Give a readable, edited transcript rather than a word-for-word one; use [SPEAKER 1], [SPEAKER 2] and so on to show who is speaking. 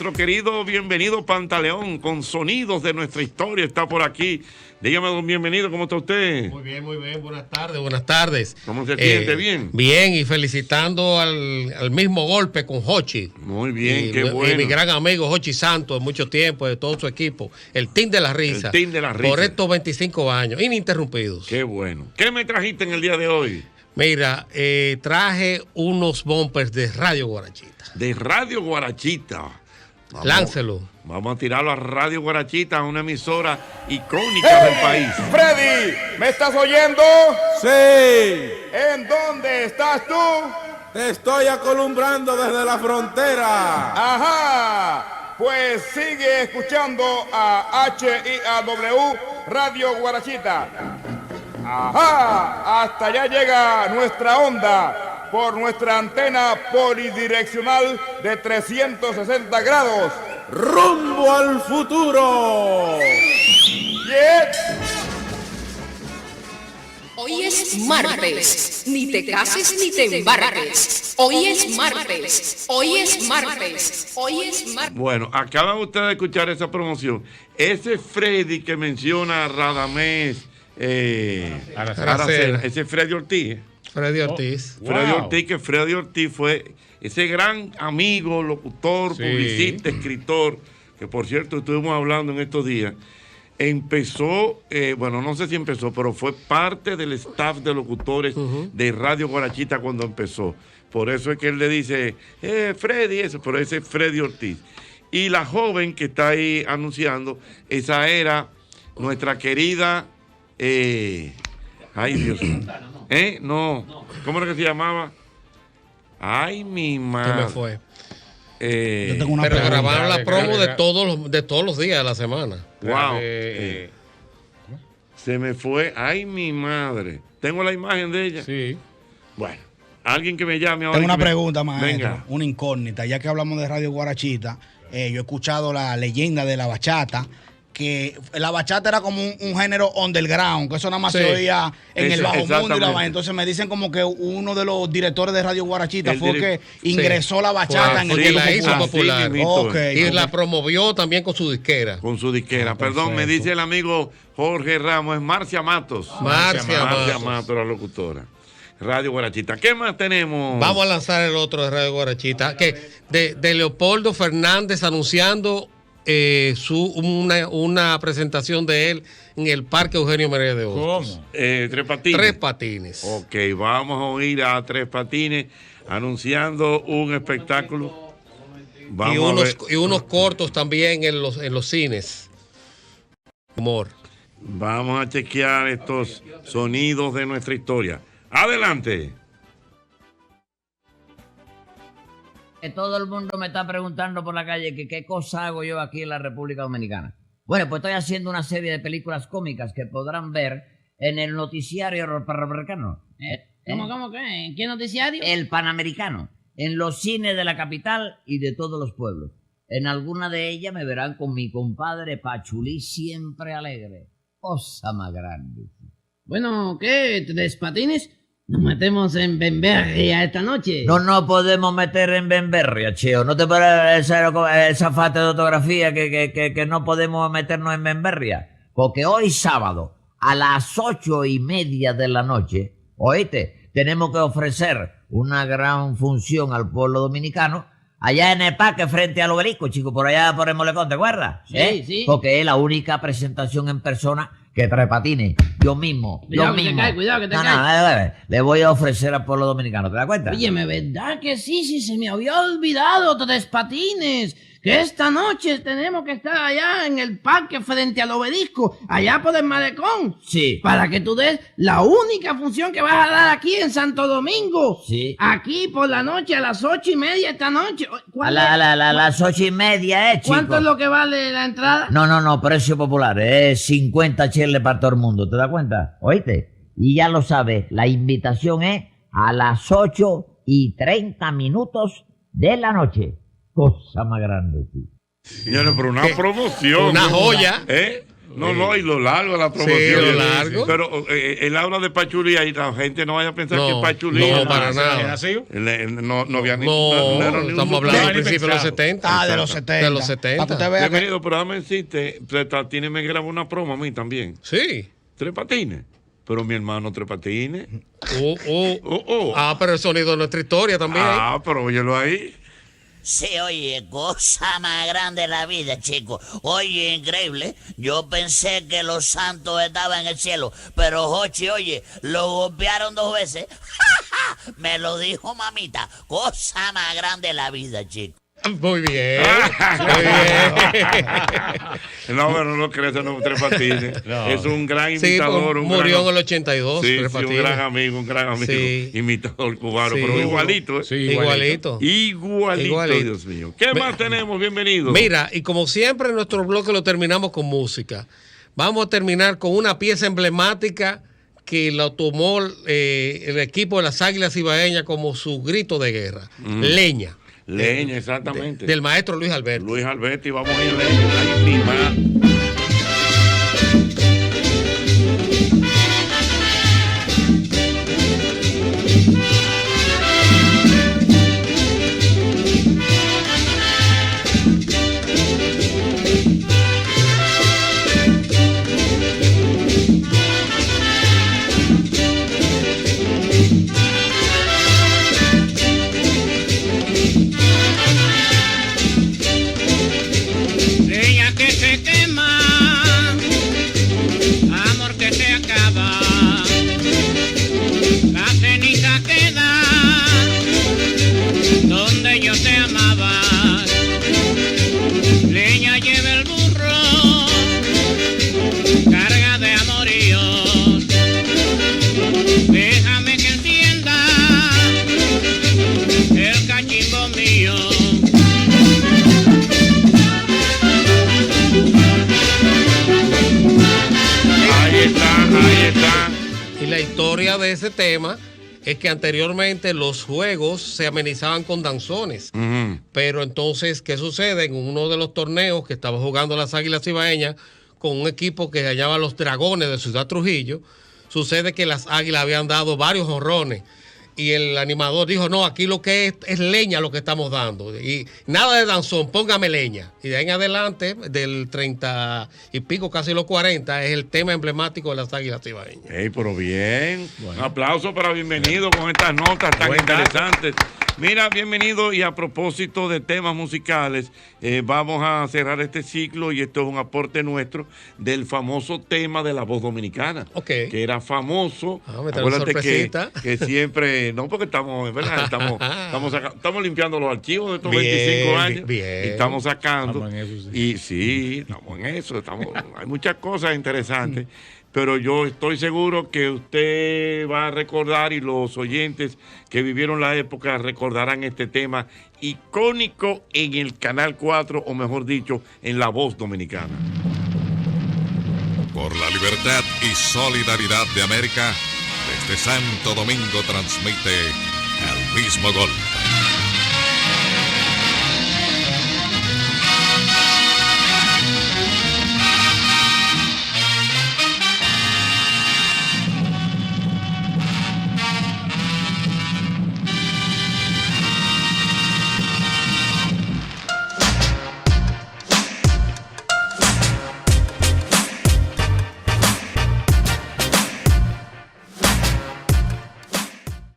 [SPEAKER 1] nuestro querido bienvenido Pantaleón, con sonidos de nuestra historia, está por aquí. Dígame, don Bienvenido, ¿cómo está usted?
[SPEAKER 2] Muy bien, buenas tardes, buenas tardes.
[SPEAKER 1] ¿Cómo se siente? ¿Bien?
[SPEAKER 2] Bien, y felicitando al mismo golpe con Jochi.
[SPEAKER 1] Muy bien,
[SPEAKER 2] y,
[SPEAKER 1] qué bueno.
[SPEAKER 2] Y mi gran amigo Jochi Santos, de mucho tiempo, de todo su equipo, el Team de la Risa.
[SPEAKER 1] El Team de la Risa.
[SPEAKER 2] Por estos 25 años, ininterrumpidos.
[SPEAKER 1] Qué bueno. ¿Qué me trajiste en el día de hoy?
[SPEAKER 2] Mira, traje unos bumpers de Radio Guarachita.
[SPEAKER 1] De Radio Guarachita.
[SPEAKER 2] Láncelo.
[SPEAKER 1] Vamos a tirarlo a Radio Guarachita, una emisora icónica del país.
[SPEAKER 3] Freddy, ¿me estás oyendo?
[SPEAKER 4] Sí,
[SPEAKER 3] ¿En dónde estás tú?
[SPEAKER 4] te estoy acolumbrando desde la frontera.
[SPEAKER 3] Ajá, pues sigue escuchando a HIAW Radio Guarachita. Ajá, hasta allá llega nuestra onda por nuestra antena polidireccional de 360 grados.
[SPEAKER 4] ¡Rumbo al futuro!
[SPEAKER 3] Yeah.
[SPEAKER 5] Hoy es martes, ni te cases ni te embarques. Hoy es martes, hoy es martes, hoy es martes.
[SPEAKER 1] Bueno, acaban ustedes de escuchar esa promoción. Ese Freddy que menciona Radamés Aracena, ese es Freddy Ortiz.
[SPEAKER 2] Freddy Ortiz.
[SPEAKER 1] Freddy Ortiz, que Freddy Ortiz fue ese gran amigo, locutor, publicista, escritor, que por cierto estuvimos hablando en estos días. Empezó, bueno, no sé si empezó, pero fue parte del staff de locutores de Radio Guarachita cuando empezó. Por eso es que él le dice, Freddy, eso, pero ese es Freddy Ortiz. Y la joven que está ahí anunciando, esa era nuestra querida, ay Dios mío, no, ¿cómo era que se llamaba? Ay, mi madre.
[SPEAKER 2] ¿Qué me fue?
[SPEAKER 6] Yo tengo una
[SPEAKER 2] Pero
[SPEAKER 6] pregunta.
[SPEAKER 2] grabaron la promo de todos los días de la semana.
[SPEAKER 1] Wow. Se me fue. Ay, mi madre. Tengo la imagen de ella.
[SPEAKER 6] Sí.
[SPEAKER 1] Bueno, alguien que me llame ahora.
[SPEAKER 6] Tengo una
[SPEAKER 1] que me-
[SPEAKER 6] pregunta, maestro.
[SPEAKER 1] Venga.
[SPEAKER 6] Una incógnita. Ya que hablamos de Radio Guarachita, yo he escuchado la leyenda de la bachata, que la bachata era como un género underground, que eso nada más
[SPEAKER 2] Sí.
[SPEAKER 6] se oía en el bajo mundo y la
[SPEAKER 1] Exactamente.
[SPEAKER 6] vaina. Entonces me dicen como que uno de los directores de Radio Guarachita
[SPEAKER 1] El
[SPEAKER 6] fue
[SPEAKER 1] direct-
[SPEAKER 6] que ingresó la bachata en el
[SPEAKER 2] Porque
[SPEAKER 1] Sí,
[SPEAKER 6] mundo
[SPEAKER 2] la hizo
[SPEAKER 1] así
[SPEAKER 2] popular.
[SPEAKER 1] mismito.
[SPEAKER 6] Ok.
[SPEAKER 2] Y la promovió también con su disquera.
[SPEAKER 1] Con su disquera. Perdón, me
[SPEAKER 6] perfecto.
[SPEAKER 1] dice el amigo Jorge Ramos, es Marcia Matos.
[SPEAKER 2] Marcia Matos.
[SPEAKER 1] Matos, la locutora. Radio Guarachita. ¿Qué más tenemos?
[SPEAKER 2] Vamos a lanzar el otro de Radio Guarachita, que de Leopoldo Fernández anunciando una presentación de él en el Parque Eugenio Merea de Hostos.
[SPEAKER 1] Tres Patines.
[SPEAKER 2] Tres Patines.
[SPEAKER 1] Ok, vamos a oír a Tres Patines anunciando un espectáculo. Vamos a ver.
[SPEAKER 2] Y unos cortos también en los cines. Humor.
[SPEAKER 1] Vamos a chequear estos sonidos de nuestra historia. Adelante.
[SPEAKER 7] Que todo el mundo me está preguntando por la calle que qué cosa hago yo aquí en la República Dominicana. Bueno, pues estoy haciendo una serie de películas cómicas que podrán ver en el noticiario panamericano.
[SPEAKER 8] ¿Cómo qué? ¿Qué noticiario?
[SPEAKER 7] El Panamericano. En los cines de la capital y de todos los pueblos. En alguna de ellas me verán con mi compadre Pachulí siempre alegre. Cosa más grande.
[SPEAKER 8] Bueno, ¿qué? ¿Tres patines? Nos metemos en Bemberria esta noche.
[SPEAKER 7] No podemos meter en Bemberria, cheo. ¿No te parece esa falta de ortografía que no podemos meternos en Bemberria? Porque hoy sábado, a las 8:30 de la noche, oíste, tenemos que ofrecer una gran función al pueblo dominicano allá en el parque frente al obelisco, chico, por allá por el Molecón, ¿te acuerdas?
[SPEAKER 8] Sí, sí.
[SPEAKER 7] Porque es la única presentación en persona que Tres Patines, yo mismo.
[SPEAKER 8] Cuidado que te cae, cuidado que te cae.
[SPEAKER 7] Le voy a ofrecer al pueblo dominicano, ¿te das cuenta?
[SPEAKER 8] Óyeme, ¿verdad que sí? Se me había olvidado, Tres Patines. Que esta noche tenemos que estar allá en el parque frente al obelisco, allá por el malecón.
[SPEAKER 7] Sí.
[SPEAKER 8] Para que tú des la única función que vas a dar aquí en Santo Domingo.
[SPEAKER 7] Sí.
[SPEAKER 8] Aquí por la noche, a las 8:30 esta noche.
[SPEAKER 7] A las 8:30, chico.
[SPEAKER 8] ¿Cuánto es lo que vale la entrada?
[SPEAKER 7] No, precio popular, es 50 cheles para todo el mundo, ¿te das cuenta? ¿Oíste? Y ya lo sabes, la invitación es a las 8:30 de la noche. Cosa más grande, sí.
[SPEAKER 1] Señores, pero una promoción.
[SPEAKER 2] Una joya.
[SPEAKER 1] No, y lo largo de la promoción.
[SPEAKER 2] Sí, lo largo.
[SPEAKER 1] Pero él habla de Pachulí y la gente no vaya a pensar que es Pachulí.
[SPEAKER 2] No, para nada.
[SPEAKER 1] No había
[SPEAKER 2] No,
[SPEAKER 1] era ni
[SPEAKER 2] estamos hablando del principio de los 70.
[SPEAKER 6] De los 70.
[SPEAKER 2] De los 70.
[SPEAKER 6] Para que usted vea que...
[SPEAKER 1] Bienvenido, pero dame decirte, Tres Patines me grabó una promo a mí también.
[SPEAKER 2] Sí.
[SPEAKER 1] Tres Patines. Pero mi hermano Tres Patines.
[SPEAKER 2] Pero el sonido de nuestra historia también.
[SPEAKER 1] Pero óyelo ahí.
[SPEAKER 9] Sí, oye, cosa más grande de la vida, chico. Oye, increíble. Yo pensé que los santos estaban en el cielo, pero Jochi, oye, lo golpearon 2 veces. Me lo dijo mamita. Cosa más grande de la vida, chico.
[SPEAKER 2] Muy bien. Muy bien.
[SPEAKER 1] No, pero no crees en los Tres Patines. No. Es un gran imitador.
[SPEAKER 2] Murió en el 82.
[SPEAKER 1] Sí, un gran amigo. Sí. Imitador cubano, pero igualito.
[SPEAKER 2] Sí, igualito.
[SPEAKER 1] Dios mío. ¿Qué más tenemos? Bienvenido.
[SPEAKER 2] Mira, y como siempre, nuestro bloque lo terminamos con música. Vamos a terminar con una pieza emblemática que lo tomó el equipo de las Águilas Ibaeñas como su grito de guerra. Leña.
[SPEAKER 1] Leña, exactamente.
[SPEAKER 2] Del maestro Luis Alberti.
[SPEAKER 1] Luis Alberti, vamos a ir Leña.
[SPEAKER 10] Leña que se quema, amor que se acaba, la ceniza queda donde yo te amaba. Leña lleva el burro, carga de amoríos, déjame que encienda el cachimbo mío.
[SPEAKER 1] Ahí está.
[SPEAKER 2] Y la historia de ese tema es que anteriormente los juegos se amenizaban con danzones. Pero entonces, ¿qué sucede? En uno de los torneos que estaba jugando las Águilas Ibaeñas con un equipo que se llamaba los Dragones de Ciudad Trujillo, sucede que las Águilas habían dado varios jonrones. Y el animador dijo, no, aquí lo que es leña lo que estamos dando. Y nada de danzón, póngame leña. Y de ahí en adelante, del 30 y pico, casi los 40, es el tema emblemático de las Águilas Ibaeñas.
[SPEAKER 1] Pero bien. Bueno. Un aplauso para Bienvenido con estas notas tan interesantes. Mira, Bienvenido, y a propósito de temas musicales, vamos a cerrar este ciclo y esto es un aporte nuestro del famoso tema de la voz dominicana. Que era famoso. Acuérdate que siempre... No, porque estamos, ¿verdad? Estamos limpiando los archivos de estos 25 años. Y estamos sacando. Estamos en eso, sí. Y sí, estamos en eso. Hay muchas cosas interesantes. Pero yo estoy seguro que usted va a recordar, y los oyentes que vivieron la época recordarán este tema icónico en el Canal 4, o mejor dicho, en La Voz Dominicana.
[SPEAKER 11] Por la libertad y solidaridad de América, desde Santo Domingo transmite El Mismo Golpe.